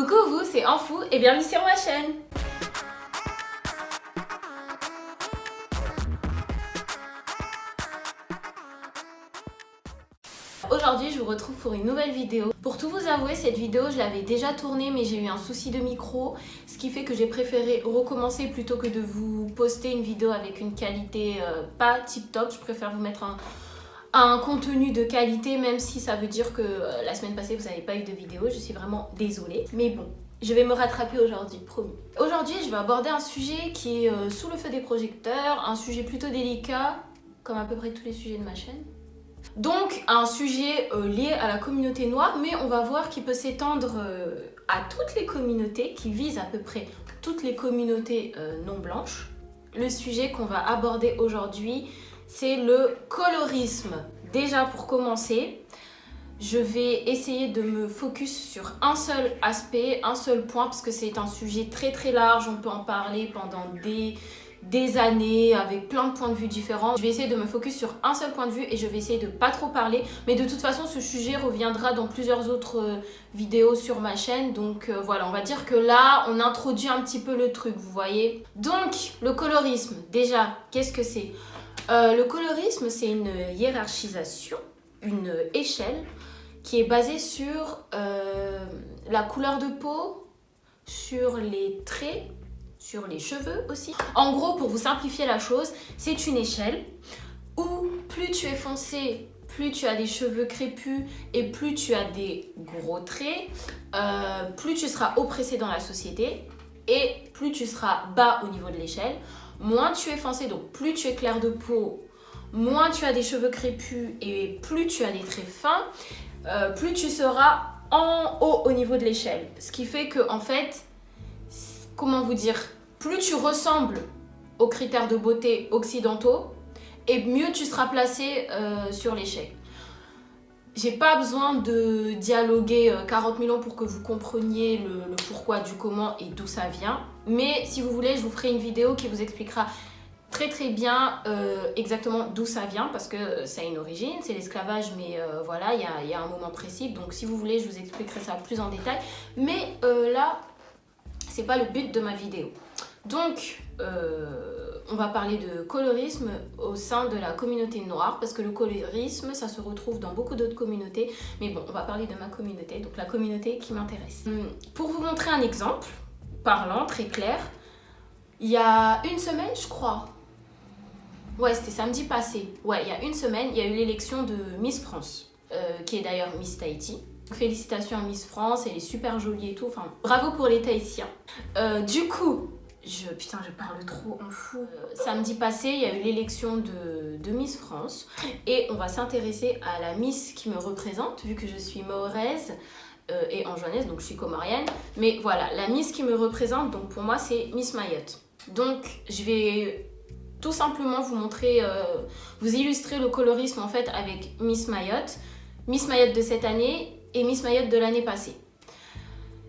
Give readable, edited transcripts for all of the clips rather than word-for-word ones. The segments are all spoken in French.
Coucou vous, c'est Enfou et bienvenue sur ma chaîne. Aujourd'hui, je vous retrouve pour une nouvelle vidéo. Pour tout vous avouer, cette vidéo, je l'avais déjà tournée, mais j'ai eu un souci de micro, ce qui fait que j'ai préféré recommencer plutôt que de vous poster une vidéo avec une qualité pas tip top. Je préfère vous mettre un contenu de qualité, même si ça veut dire que la semaine passée, vous n'avez pas eu de vidéo. Je suis vraiment désolée. Mais bon, je vais me rattraper aujourd'hui, promis. Aujourd'hui, je vais aborder un sujet qui est sous le feu des projecteurs, un sujet plutôt délicat, comme à peu près tous les sujets de ma chaîne. Donc un sujet lié à la communauté noire, mais on va voir qu'il peut s'étendre à toutes les communautés, qui vise à peu près toutes les communautés non blanches. Le sujet qu'on va aborder aujourd'hui, c'est le colorisme. Déjà pour commencer, je vais essayer de me focus sur un seul aspect, un seul point, parce que c'est un sujet très très large, on peut en parler pendant des années avec plein de points de vue différents. Je vais essayer de me focus sur un seul point de vue et je vais essayer de pas trop parler, mais de toute façon ce sujet reviendra dans plusieurs autres vidéos sur ma chaîne, donc voilà, on va dire que là on introduit un petit peu le truc, vous voyez. Donc le colorisme, déjà qu'est-ce que c'est? Le colorisme, c'est une hiérarchisation, une échelle qui est basée sur la couleur de peau, sur les traits, sur les cheveux aussi. En gros, pour vous simplifier la chose, c'est une échelle où plus tu es foncé, plus tu as des cheveux crépus et plus tu as des gros traits, plus tu seras oppressé dans la société et plus tu seras bas au niveau de l'échelle. Moins tu es foncé, donc plus tu es clair de peau, moins tu as des cheveux crépus et plus tu as des traits fins, plus tu seras en haut au niveau de l'échelle. Ce qui fait que, en fait, comment vous dire, plus tu ressembles aux critères de beauté occidentaux et mieux tu seras placé sur l'échelle. J'ai pas besoin de dialoguer 40 000 ans pour que vous compreniez le pourquoi du comment et d'où ça vient. Mais si vous voulez, je vous ferai une vidéo qui vous expliquera très très bien exactement d'où ça vient, parce que ça a une origine, c'est l'esclavage, mais voilà, il y a un moment précis. Donc si vous voulez, je vous expliquerai ça plus en détail. Mais là, c'est pas le but de ma vidéo. Donc, on va parler de colorisme au sein de la communauté noire, parce que le colorisme, ça se retrouve dans beaucoup d'autres communautés. Mais bon, on va parler de ma communauté, donc la communauté qui m'intéresse. Pour vous montrer un exemple parlant, très clair, il y a une semaine, je crois. Ouais, c'était samedi passé. Ouais, il y a une semaine, il y a eu l'élection de Miss France, qui est d'ailleurs Miss Tahiti. Félicitations à Miss France, elle est super jolie et tout. Enfin, bravo pour les Tahitiens. Du coup, putain, je parle trop, on fout. Samedi passé, il y a eu l'élection de Miss France. Et on va s'intéresser à la Miss qui me représente, vu que je suis mahoraise et anjouanaise, donc je suis comorienne. Mais voilà, la Miss qui me représente, donc pour moi, c'est Miss Mayotte. Donc, je vais tout simplement vous montrer, vous illustrer le colorisme en fait avec Miss Mayotte de cette année et Miss Mayotte de l'année passée.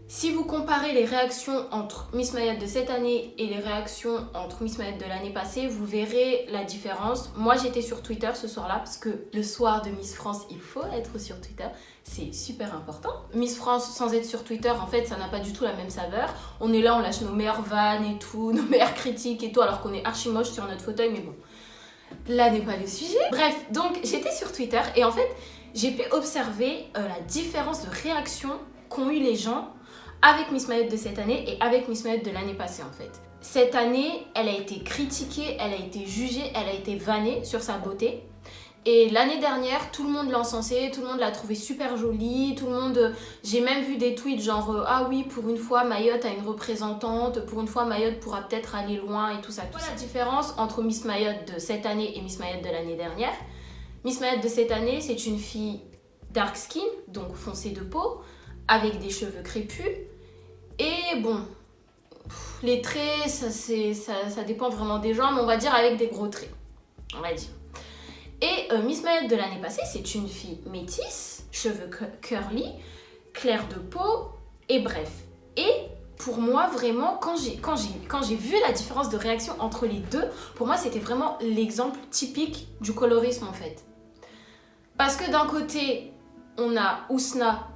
Si vous comparez les réactions entre Miss Mayotte de cette année et les réactions entre Miss Mayotte de l'année passée, vous verrez la différence. Moi, j'étais sur Twitter ce soir-là parce que le soir de Miss France, il faut être sur Twitter. C'est super important. Miss France, sans être sur Twitter, en fait, ça n'a pas du tout la même saveur. On est là, on lâche nos meilleures vannes et tout, nos meilleures critiques et tout, alors qu'on est archi moche sur notre fauteuil, mais bon, là n'est pas le sujet. Bref, donc j'étais sur Twitter et en fait, j'ai pu observer la différence de réaction qu'ont eu les gens avec Miss Mayotte de cette année et avec Miss Mayotte de l'année passée en fait. Cette année, elle a été critiquée, elle a été jugée, elle a été vannée sur sa beauté. Et l'année dernière, tout le monde l'a encensée, tout le monde l'a trouvée super jolie, tout le monde... J'ai même vu des tweets genre ah oui, pour une fois, Mayotte a une représentante, pour une fois, Mayotte pourra peut-être aller loin et tout ça. Voilà la différence entre Miss Mayotte de cette année et Miss Mayotte de l'année dernière. Miss Mayotte de cette année, c'est une fille dark skin, donc foncée de peau, avec des cheveux crépus. Et bon, les traits, ça dépend vraiment des gens, mais on va dire avec des gros traits, on va dire. Et Miss Mayotte de l'année passée, c'est une fille métisse, cheveux curly, clair de peau, et bref. Et pour moi, vraiment, quand j'ai vu la différence de réaction entre les deux, pour moi, c'était vraiment l'exemple typique du colorisme en fait. Parce que d'un côté, on a Ousna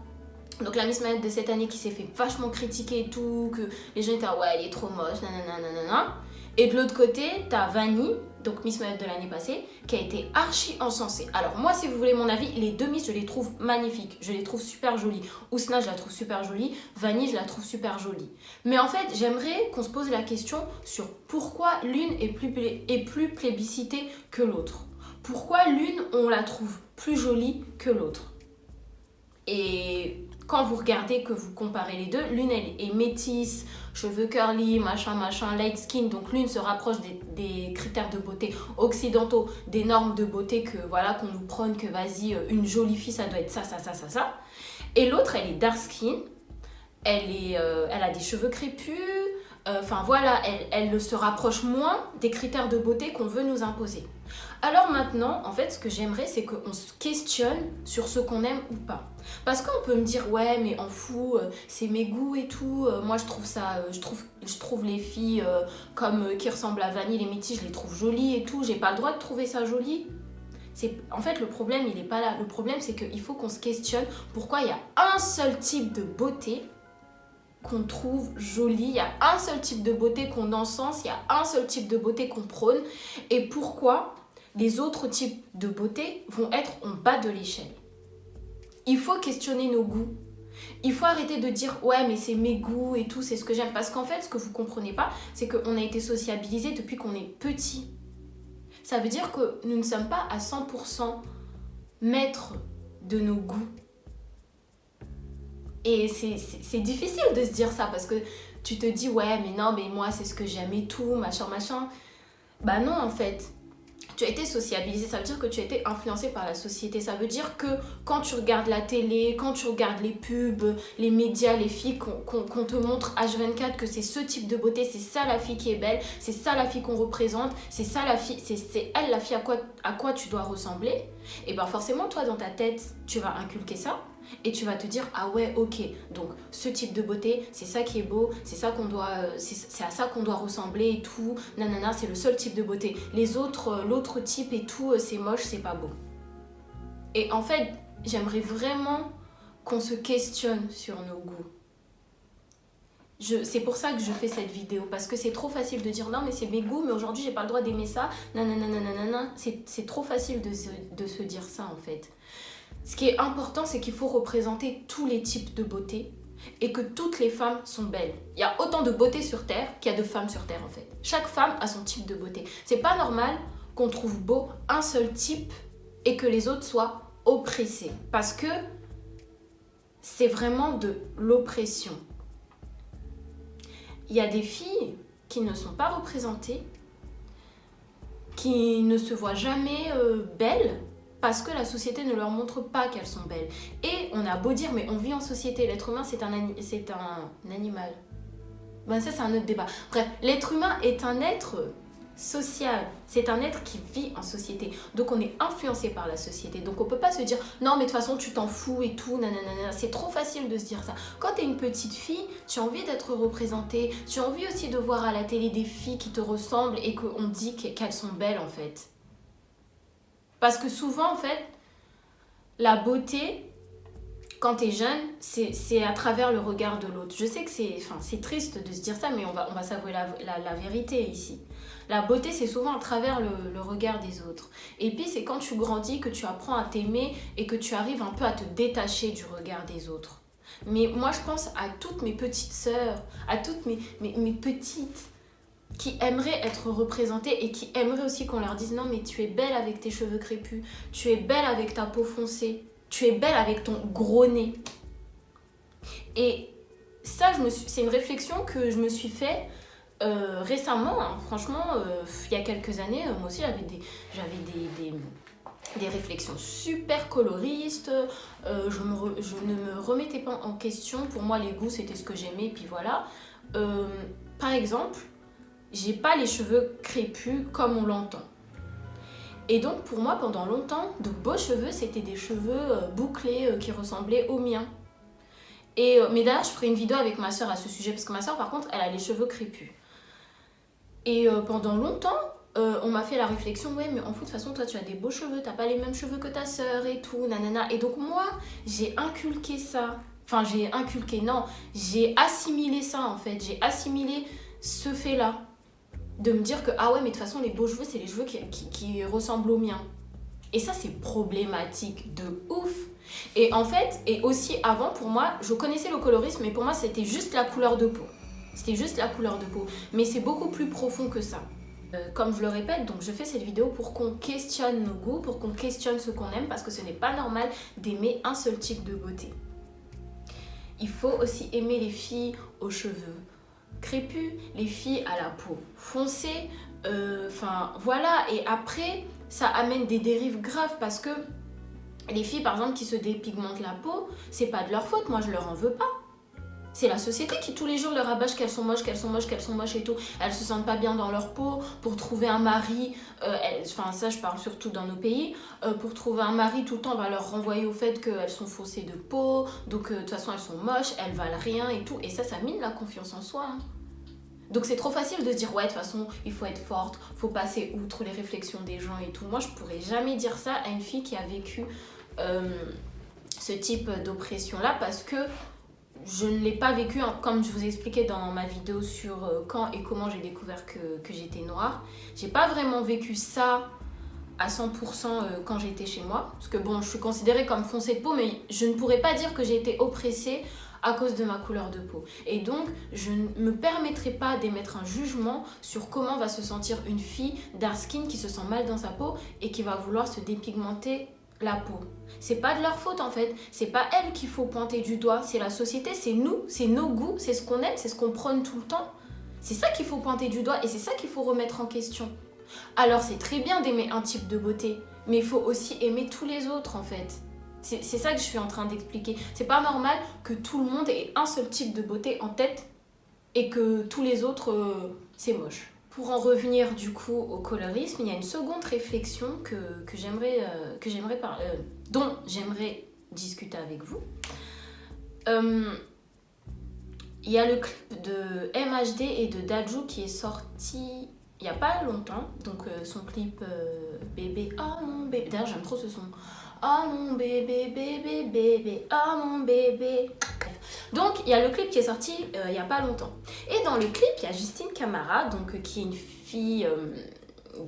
Donc la Miss Mayotte de cette année qui s'est fait vachement critiquer et tout, que les gens étaient ouais elle est trop moche, nanana, nanana. Et de l'autre côté, t'as Vanny, donc Miss Mayotte de l'année passée, qui a été archi encensée. Alors moi, si vous voulez mon avis, les deux Miss, je les trouve magnifiques. Je les trouve super jolies. Ousna, je la trouve super jolie. Vanny, je la trouve super jolie. Mais en fait, j'aimerais qu'on se pose la question sur pourquoi l'une est plus plébiscitée que l'autre. Pourquoi l'une, on la trouve plus jolie que l'autre. Et quand vous regardez, que vous comparez les deux, l'une elle est métisse, cheveux curly, machin, light skin, donc l'une se rapproche des critères de beauté occidentaux, des normes de beauté que voilà qu'on nous prône, que vas-y, une jolie fille ça doit être ça. Et l'autre elle est dark skin, elle a des cheveux crépus, enfin voilà, elle se rapproche moins des critères de beauté qu'on veut nous imposer. Alors maintenant, en fait, ce que j'aimerais, c'est qu'on se questionne sur ce qu'on aime ou pas. Parce qu'on peut me dire, ouais, mais en fou, c'est mes goûts et tout. Moi, je trouve ça, je trouve les filles qui ressemblent à Vanille, les métis, je les trouve jolies et tout. J'ai pas le droit de trouver ça joli. En fait, le problème, il est pas là. Le problème, c'est qu'il faut qu'on se questionne pourquoi il y a un seul type de beauté qu'on trouve jolie, il y a un seul type de beauté qu'on encense, il y a un seul type de beauté qu'on prône, et pourquoi les autres types de beauté vont être en bas de l'échelle. Il faut questionner nos goûts. Il faut arrêter de dire ouais mais c'est mes goûts et tout, c'est ce que j'aime. Parce qu'en fait, ce que vous comprenez pas, c'est qu'on a été sociabilisé depuis qu'on est petit. Ça veut dire que nous ne sommes pas à 100% maîtres de nos goûts. Et c'est difficile de se dire ça parce que tu te dis ouais mais non mais moi c'est ce que j'aime et tout, machin. Bah non en fait. Tu as été sociabilisé, ça veut dire que tu as été influencé par la société. Ça veut dire que quand tu regardes la télé, quand tu regardes les pubs, les médias, les filles, qu'on te montre H24 que c'est ce type de beauté, c'est ça la fille qui est belle, c'est ça la fille qu'on représente, c'est ça la fille, c'est elle la fille à quoi tu dois ressembler. Et ben forcément, toi dans ta tête, tu vas inculquer ça. Et tu vas te dire ah ouais ok donc ce type de beauté c'est ça qui est beau, c'est ça qu'on doit c'est à ça qu'on doit ressembler et tout, nanana, c'est le seul type de beauté, les autres l'autre type et tout c'est moche, c'est pas beau. Et en fait j'aimerais vraiment qu'on se questionne sur nos goûts. C'est pour ça que je fais cette vidéo, parce que c'est trop facile de dire non mais c'est mes goûts mais aujourd'hui j'ai pas le droit d'aimer ça, nanana, c'est trop facile de se dire ça en fait. Ce qui est important, c'est qu'il faut représenter tous les types de beauté et que toutes les femmes sont belles. Il y a autant de beauté sur Terre qu'il y a de femmes sur Terre en fait. Chaque femme a son type de beauté. C'est pas normal qu'on trouve beau un seul type et que les autres soient oppressés. Parce que c'est vraiment de l'oppression. Il y a des filles qui ne sont pas représentées, qui ne se voient jamais belles, parce que la société ne leur montre pas qu'elles sont belles. Et on a beau dire, mais on vit en société, l'être humain c'est un animal. Ben ça c'est un autre débat. Bref, l'être humain est un être social, c'est un être qui vit en société. Donc on est influencé par la société. Donc on peut pas se dire, non mais de toute façon tu t'en fous et tout, nanana. C'est trop facile de se dire ça. Quand t'es une petite fille, tu as envie d'être représentée, tu as envie aussi de voir à la télé des filles qui te ressemblent et qu'on dit qu'elles sont belles en fait. Parce que souvent, en fait, la beauté, quand t'es jeune, c'est à travers le regard de l'autre. Je sais que c'est triste de se dire ça, mais on va s'avouer la vérité ici. La beauté, c'est souvent à travers le regard des autres. Et puis, c'est quand tu grandis que tu apprends à t'aimer et que tu arrives un peu à te détacher du regard des autres. Mais moi, je pense à toutes mes petites sœurs, à toutes mes petites qui aimeraient être représentées et qui aimeraient aussi qu'on leur dise non mais tu es belle avec tes cheveux crépus, tu es belle avec ta peau foncée, tu es belle avec ton gros nez. Et ça, c'est une réflexion que je me suis fait récemment, hein. Franchement, il y a quelques années, moi aussi j'avais des réflexions super coloristes, je ne me remettais pas en question, pour moi les goûts c'était ce que j'aimais, puis voilà. Par exemple, j'ai pas les cheveux crépus comme on l'entend. Et donc pour moi pendant longtemps, de beaux cheveux c'était des cheveux bouclés qui ressemblaient aux miens. Mais d'ailleurs je ferai une vidéo avec ma soeur à ce sujet parce que ma soeur par contre elle a les cheveux crépus. Et pendant longtemps on m'a fait la réflexion ouais mais en fait de toute façon toi tu as des beaux cheveux, t'as pas les mêmes cheveux que ta soeur et tout nanana. Et donc moi j'ai inculqué ça Enfin, j'ai inculqué, non. J'ai assimilé ça, en fait. J'ai assimilé ce fait-là. De me dire que, ah ouais, mais de toute façon, les beaux cheveux, c'est les cheveux qui ressemblent aux miens. Et ça, c'est problématique de ouf. Et en fait, et aussi avant, pour moi, je connaissais le colorisme, mais pour moi, c'était juste la couleur de peau. C'était juste la couleur de peau. Mais c'est beaucoup plus profond que ça. Comme je le répète, donc je fais cette vidéo pour qu'on questionne nos goûts, pour qu'on questionne ce qu'on aime, parce que ce n'est pas normal d'aimer un seul type de beauté. Il faut aussi aimer les filles aux cheveux crépus, les filles à la peau foncée, enfin voilà. Et après, ça amène des dérives graves parce que les filles, par exemple, qui se dépigmentent la peau, c'est pas de leur faute, moi je leur en veux pas. C'est la société qui tous les jours leur rabâche qu'elles sont moches, qu'elles sont moches, qu'elles sont moches et tout. Elles se sentent pas bien dans leur peau. Pour trouver un mari, enfin ça je parle surtout dans nos pays, pour trouver un mari tout le temps on va leur renvoyer au fait qu'elles sont faussées de peau, donc de toute façon elles sont moches, elles valent rien et tout. Et ça mine la confiance en soi. Hein. Donc c'est trop facile de se dire ouais de toute façon il faut être forte, faut passer outre les réflexions des gens et tout. Moi je pourrais jamais dire ça à une fille qui a vécu ce type d'oppression là parce que je ne l'ai pas vécu, comme je vous ai expliqué dans ma vidéo sur quand et comment j'ai découvert que j'étais noire. J'ai pas vraiment vécu ça à 100% quand j'étais chez moi. Parce que bon, je suis considérée comme foncée de peau, mais je ne pourrais pas dire que j'ai été oppressée à cause de ma couleur de peau. Et donc, je ne me permettrai pas d'émettre un jugement sur comment va se sentir une fille dark skin qui se sent mal dans sa peau et qui va vouloir se dépigmenter la peau. C'est pas de leur faute en fait, c'est pas elles qu'il faut pointer du doigt, c'est la société, c'est nous, c'est nos goûts, c'est ce qu'on aime, c'est ce qu'on prône tout le temps. C'est ça qu'il faut pointer du doigt et c'est ça qu'il faut remettre en question. Alors c'est très bien d'aimer un type de beauté, mais il faut aussi aimer tous les autres en fait. C'est ça que je suis en train d'expliquer. C'est pas normal que tout le monde ait un seul type de beauté en tête et que tous les autres, c'est moche. Pour en revenir du coup au colorisme, il y a une seconde réflexion dont j'aimerais discuter avec vous. Il y a le clip de MHD et de Dadju qui est sorti il n'y a pas longtemps. Donc son clip bébé, oh mon bébé. D'ailleurs j'aime trop ce son. Oh mon bébé, bébé, bébé, oh mon bébé. Donc il y a le clip qui est sorti il n'y a pas longtemps. Et dans le clip, il y a Justine Camara, donc, qui est une fille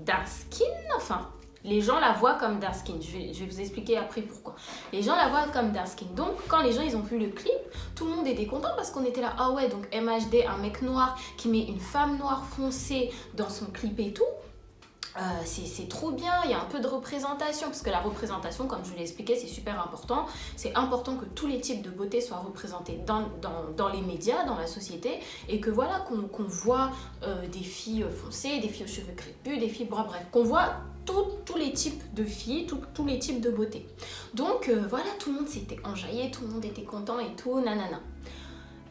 dark skin. Enfin, les gens la voient comme dark skin. Je vais vous expliquer après pourquoi. Les gens la voient comme dark skin. Donc quand les gens ils ont vu le clip, tout le monde était content parce qu'on était là. Ah ouais, donc MHD, un mec noir qui met une femme noire foncée dans son clip et tout. C'est trop bien, il y a un peu de représentation, parce que la représentation, comme je vous l'ai expliqué, c'est super important. C'est important que tous les types de beauté soient représentés dans les médias, dans la société, et que voilà, qu'on voit des filles foncées, des filles aux cheveux crépus, des filles, bref, qu'on voit tous les types de filles, tous les types de beauté. Donc voilà, tout le monde s'était enjaillé, tout le monde était content et tout, nanana.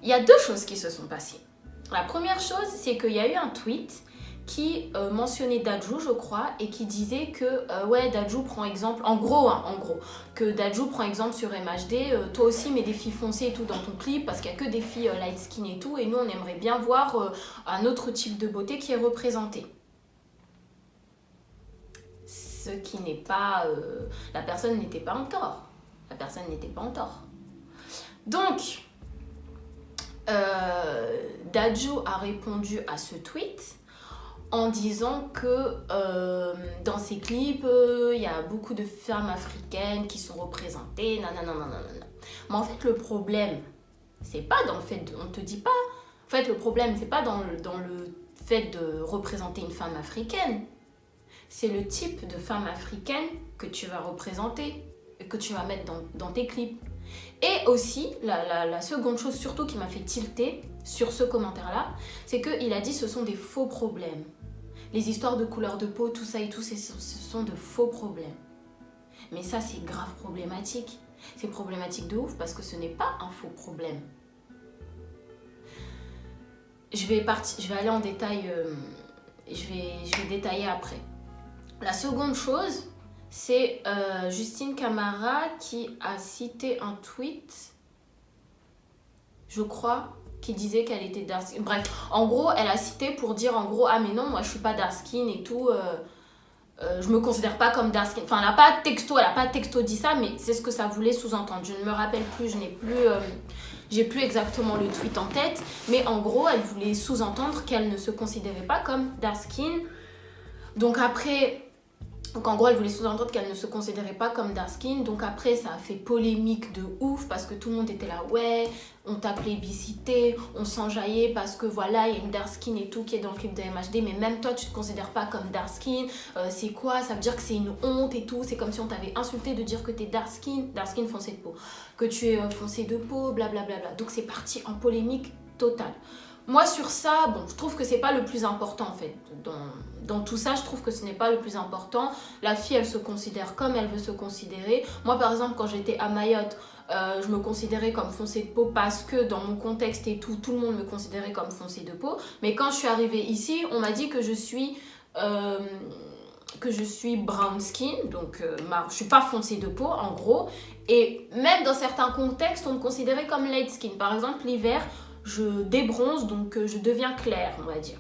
Il y a deux choses qui se sont passées. La première chose, c'est qu'il y a eu un tweet qui mentionnait Dadju, je crois, et qui disait que ouais, Dadju prend exemple, en gros, que Dadju prend exemple sur MHD, toi aussi mets des filles foncées et tout dans ton clip parce qu'il n'y a que des filles light skin et tout, et nous on aimerait bien voir un autre type de beauté qui est représenté. Ce qui n'est pas... la personne n'était pas en tort. La personne n'était pas en tort. Donc, Dadju a répondu à ce tweet en disant que dans ses clips, il y a beaucoup de femmes africaines qui sont représentées, nanana. Mais en fait, le problème, c'est pas dans le fait de... On te dit pas... En fait, le problème, c'est pas dans le fait de représenter une femme africaine. C'est le type de femme africaine que tu vas représenter et que tu vas mettre dans tes clips. Et aussi, la seconde chose surtout qui m'a fait tilter sur ce commentaire-là, c'est qu'il a dit ce sont des faux problèmes. Les histoires de couleur de peau, tout ça et tout, ce sont de faux problèmes. Mais ça, c'est grave problématique. C'est problématique de ouf parce que ce n'est pas un faux problème. Je vais aller en détail, je vais détailler après. La seconde chose, c'est Justine Camara qui a cité un tweet, je crois, qui disait qu'elle était dark skin. Bref, en gros, elle a cité pour dire en gros, ah mais non, moi je suis pas dark skin et tout. je me considère pas comme dark skin. Enfin, elle a pas texto dit ça, mais c'est ce que ça voulait sous-entendre. Je ne me rappelle plus, j'ai plus exactement le tweet en tête, mais en gros, elle voulait sous-entendre qu'elle ne se considérait pas comme dark skin. Donc en gros, elle voulait sous-entendre qu'elle ne se considérait pas comme dark skin. Donc après, ça a fait polémique de ouf parce que tout le monde était là, ouais, on t'a plébiscité, on s'enjaillait parce que voilà, il y a une dark skin et tout qui est dans le clip de MHD. Mais même toi, tu te considères pas comme dark skin. C'est quoi? Ça veut dire que c'est une honte et tout. C'est comme si on t'avait insulté de dire que t'es dark skin foncé de peau. Que tu es foncé de peau, blablabla. Donc c'est parti en polémique totale. Moi, sur ça, bon, je trouve que c'est pas le plus important en fait. Dans tout ça, je trouve que ce n'est pas le plus important. La fille, elle se considère comme elle veut se considérer. Moi, par exemple, quand j'étais à Mayotte, je me considérais comme foncée de peau parce que dans mon contexte et tout le monde me considérait comme foncée de peau. Mais quand je suis arrivée ici, on m'a dit que je suis brown skin, donc je suis pas foncée de peau en gros. Et même dans certains contextes, on me considérait comme light skin. Par exemple, l'hiver, je débronze, donc je deviens claire, on va dire.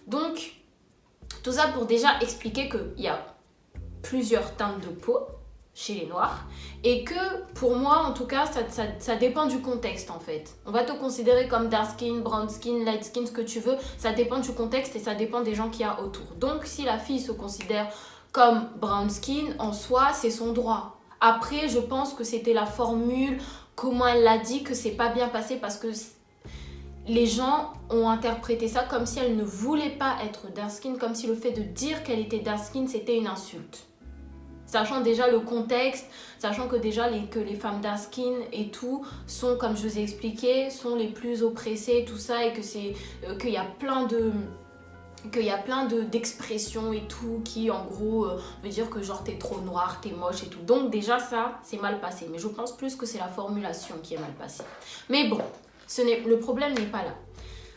Donc, tout ça pour déjà expliquer qu'il y a plusieurs teintes de peau chez les noirs et que pour moi, en tout cas, ça dépend du contexte en fait. On va te considérer comme dark skin, brown skin, light skin, ce que tu veux. Ça dépend du contexte et ça dépend des gens qu'il y a autour. Donc, si la fille se considère comme brown skin, en soi, c'est son droit. Après, je pense que c'était la formule, comment elle l'a dit, que c'est pas bien passé parce que les gens ont interprété ça comme si elle ne voulait pas être dark skin, comme si le fait de dire qu'elle était dark skin, c'était une insulte. Sachant déjà le contexte, sachant que déjà que les femmes dark skin et tout sont, comme je vous ai expliqué, sont les plus oppressées, tout ça, et que qu'il y a plein d'expressions et tout qui en gros veut dire que genre t'es trop noire, t'es moche et tout. Donc déjà ça, c'est mal passé. Mais je pense plus que c'est la formulation qui est mal passée. Mais bon, le problème n'est pas là.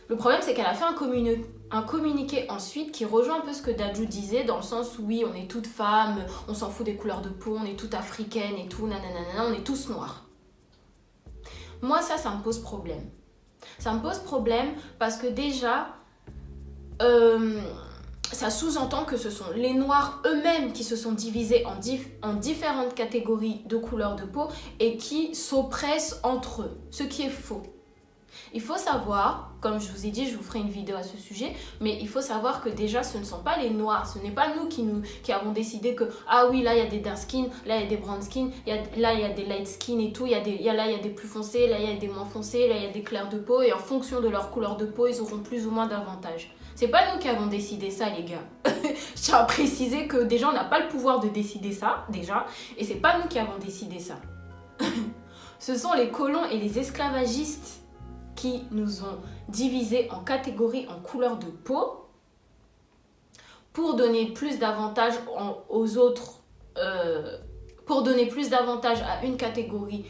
Le problème, c'est qu'elle a fait un communiqué ensuite qui rejoint un peu ce que Dadju disait, dans le sens où oui, on est toutes femmes, on s'en fout des couleurs de peau, on est toutes africaines et tout, nanana, on est tous noirs. Moi, ça me pose problème. Ça me pose problème parce que déjà, ça sous-entend que ce sont les noirs eux-mêmes qui se sont divisés en différentes catégories de couleurs de peau et qui s'oppressent entre eux, ce qui est faux. Il faut savoir, comme je vous ai dit, je vous ferai une vidéo à ce sujet, mais il faut savoir que déjà ce ne sont pas les noirs, ce n'est pas nous qui avons décidé que ah oui, là il y a des dark skin, là il y a des brown skin, là il y a des light skin et tout, là il y a des plus foncés, là il y a des moins foncés, là il y a des clairs de peau et en fonction de leur couleur de peau, ils auront plus ou moins d'avantages. C'est pas nous qui avons décidé ça, les gars. Je tiens à préciser que déjà on n'a pas le pouvoir de décider ça, déjà, et c'est pas nous qui avons décidé ça. Ce sont les colons et les esclavagistes qui nous ont divisés en catégories, en couleurs de peau, pour donner plus d'avantages aux autres, pour donner plus d'avantages à une catégorie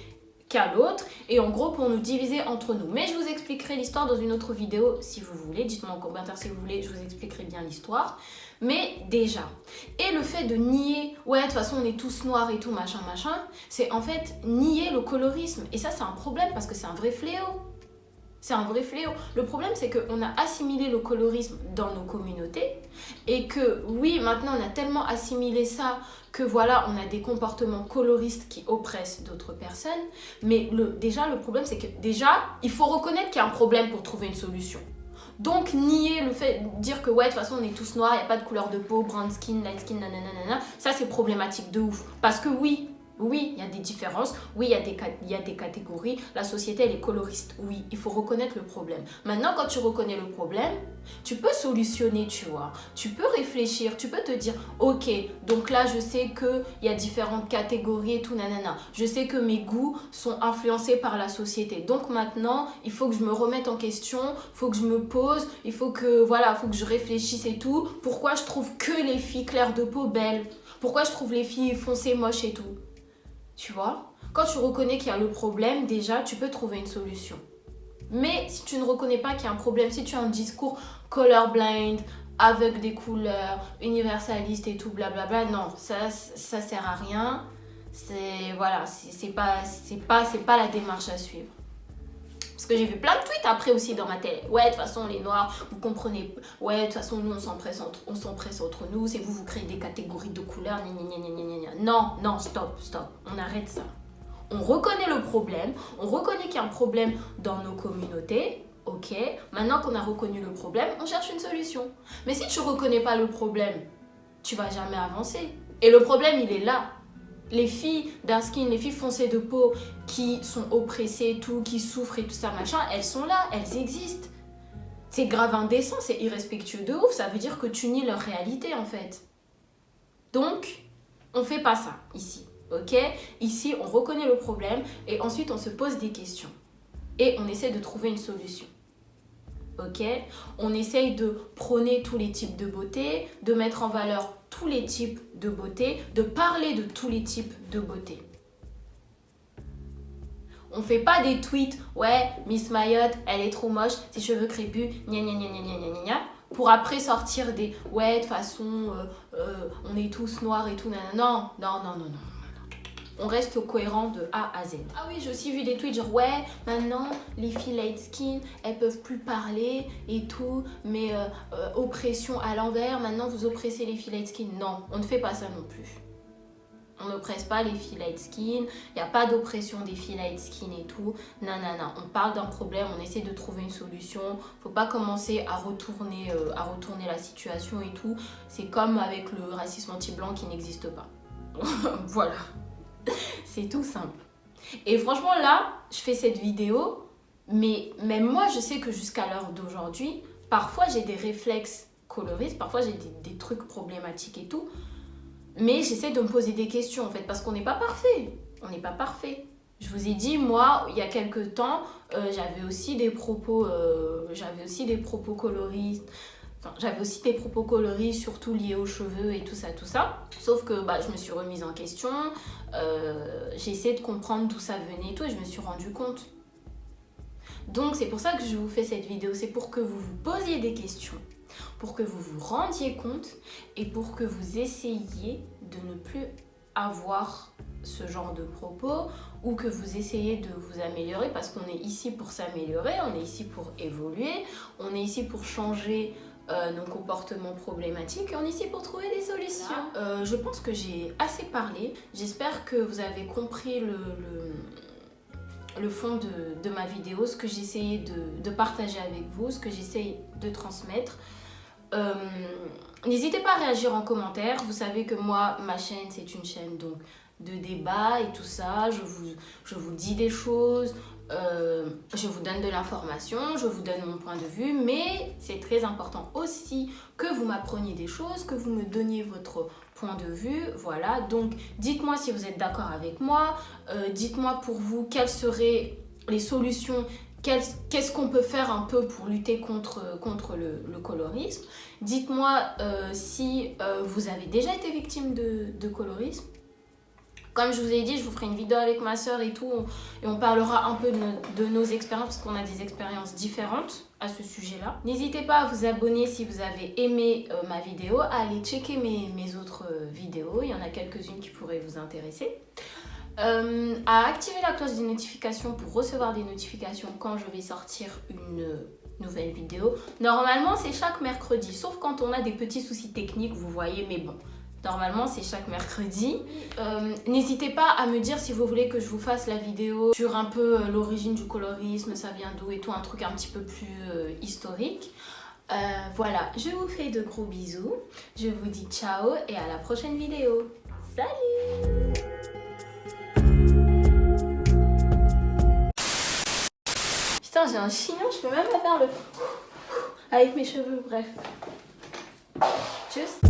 qu'à l'autre, et en gros pour nous diviser entre nous. Mais je vous expliquerai l'histoire dans une autre vidéo si vous voulez, dites-moi en commentaire si vous voulez, je vous expliquerai bien l'histoire. Mais déjà, et le fait de nier, ouais de toute façon on est tous noirs et tout machin, c'est en fait nier le colorisme, et ça c'est un problème parce que c'est un vrai fléau. C'est un vrai fléau. Le problème, c'est qu'on a assimilé le colorisme dans nos communautés et que, oui, maintenant, on a tellement assimilé ça que, voilà, on a des comportements coloristes qui oppressent d'autres personnes. Mais déjà, le problème, c'est que, déjà, il faut reconnaître qu'il y a un problème pour trouver une solution. Donc, nier le fait de dire que, ouais, de toute façon, on est tous noirs, il n'y a pas de couleur de peau, brown skin, light skin, nanana, ça, c'est problématique de ouf. Parce que, oui, il y a des différences, oui, il y a des catégories, la société, elle est coloriste, oui, il faut reconnaître le problème. Maintenant, quand tu reconnais le problème, tu peux solutionner, tu vois, tu peux réfléchir, tu peux te dire, ok, donc là, je sais qu'il y a différentes catégories et tout, nanana, je sais que mes goûts sont influencés par la société, donc maintenant, il faut que je me remette en question, il faut que je me pose, il faut que, voilà, faut que je réfléchisse et tout, pourquoi je trouve que les filles claires de peau belles, pourquoi je trouve les filles foncées moches et tout. Tu vois, quand tu reconnais qu'il y a le problème, déjà, tu peux trouver une solution. Mais si tu ne reconnais pas qu'il y a un problème, si tu as un discours colorblind, avec des couleurs, universaliste et tout, blablabla, non, ça sert à rien. C'est pas la démarche à suivre. Parce que j'ai vu plein de tweets après aussi dans ma tête. Ouais, de toute façon, les noirs, vous comprenez. Ouais, de toute façon, nous, on s'empresse entre nous. C'est vous créez des catégories de couleurs. Non, non, stop. On arrête ça. On reconnaît le problème. On reconnaît qu'il y a un problème dans nos communautés. Ok, maintenant qu'on a reconnu le problème, on cherche une solution. Mais si tu ne reconnais pas le problème, tu vas jamais avancer. Et le problème, il est là. Les filles dark skin, les filles foncées de peau qui sont oppressées, tout, qui souffrent et tout ça, machin, elles sont là, elles existent. C'est grave indécent, c'est irrespectueux de ouf, ça veut dire que tu nies leur réalité en fait. Donc, on fait pas ça ici, ok? Ici, on reconnaît le problème et ensuite on se pose des questions. Et on essaie de trouver une solution. Ok, on essaye de prôner tous les types de beauté, de mettre en valeur tous les types de beauté, de parler de tous les types de beauté. On fait pas des tweets, ouais, Miss Mayotte, elle est trop moche, ses cheveux crépus, gna gna gna gna gna gna gna, pour après sortir des, ouais, de toute façon, on est tous noirs et tout, non. On reste cohérent de A à Z. Ah oui, j'ai aussi vu des tweets genre ouais, maintenant les filles light skin, elles peuvent plus parler et tout, mais oppression à l'envers, maintenant vous oppressez les filles light skin. Non, on ne fait pas ça non plus. On n'oppresse pas les filles light skin, il n'y a pas d'oppression des filles light skin et tout. Non. On parle d'un problème, on essaie de trouver une solution. Faut pas commencer à retourner la situation et tout. C'est comme avec le racisme anti-blanc qui n'existe pas. Voilà. C'est tout simple. Et franchement là, je fais cette vidéo, mais même moi je sais que jusqu'à l'heure d'aujourd'hui, parfois j'ai des réflexes coloristes, parfois j'ai des trucs problématiques et tout, mais j'essaie de me poser des questions en fait, parce qu'on n'est pas parfait. On n'est pas parfait. Je vous ai dit, moi, il y a quelques temps, j'avais aussi des propos coloristes. Enfin, j'avais aussi des propos coloris, surtout liés aux cheveux et tout ça. Sauf que je me suis remise en question, j'ai essayé de comprendre d'où ça venait et tout, et je me suis rendu compte. Donc c'est pour ça que je vous fais cette vidéo, c'est pour que vous vous posiez des questions, pour que vous vous rendiez compte et pour que vous essayiez de ne plus avoir ce genre de propos ou que vous essayez de vous améliorer, parce qu'on est ici pour s'améliorer, on est ici pour évoluer, on est ici pour changer nos comportements problématiques et on est ici pour trouver des solutions. Je pense que j'ai assez parlé. J'espère que vous avez compris le fond de ma vidéo, ce que j'essayais de partager avec vous, ce que j'essaye de transmettre. N'hésitez pas à réagir en commentaire. Vous savez que moi, ma chaîne, c'est une chaîne donc de débat et tout ça. Je vous dis des choses. Je vous donne de l'information, je vous donne mon point de vue, mais c'est très important aussi que vous m'appreniez des choses, que vous me donniez votre point de vue, voilà. Donc dites-moi si vous êtes d'accord avec moi, dites-moi pour vous quelles seraient les solutions, qu'est-ce qu'on peut faire un peu pour lutter contre le colorisme. Dites-moi si vous avez déjà été victime de colorisme. Comme je vous ai dit, je vous ferai une vidéo avec ma soeur et tout, et on parlera un peu de nos expériences, parce qu'on a des expériences différentes à ce sujet-là. N'hésitez pas à vous abonner si vous avez aimé ma vidéo, à aller checker mes autres vidéos, il y en a quelques-unes qui pourraient vous intéresser. À activer la cloche des notifications pour recevoir des notifications quand je vais sortir une nouvelle vidéo. Normalement, c'est chaque mercredi, sauf quand on a des petits soucis techniques, vous voyez, mais bon. Normalement, c'est chaque mercredi. N'hésitez pas à me dire si vous voulez que je vous fasse la vidéo sur un peu l'origine du colorisme, ça vient d'où et tout, un truc un petit peu plus historique. Voilà, je vous fais de gros bisous. Je vous dis ciao et à la prochaine vidéo. Salut! Putain, j'ai un chignon, je peux même pas faire le... avec mes cheveux, bref. Tchuss!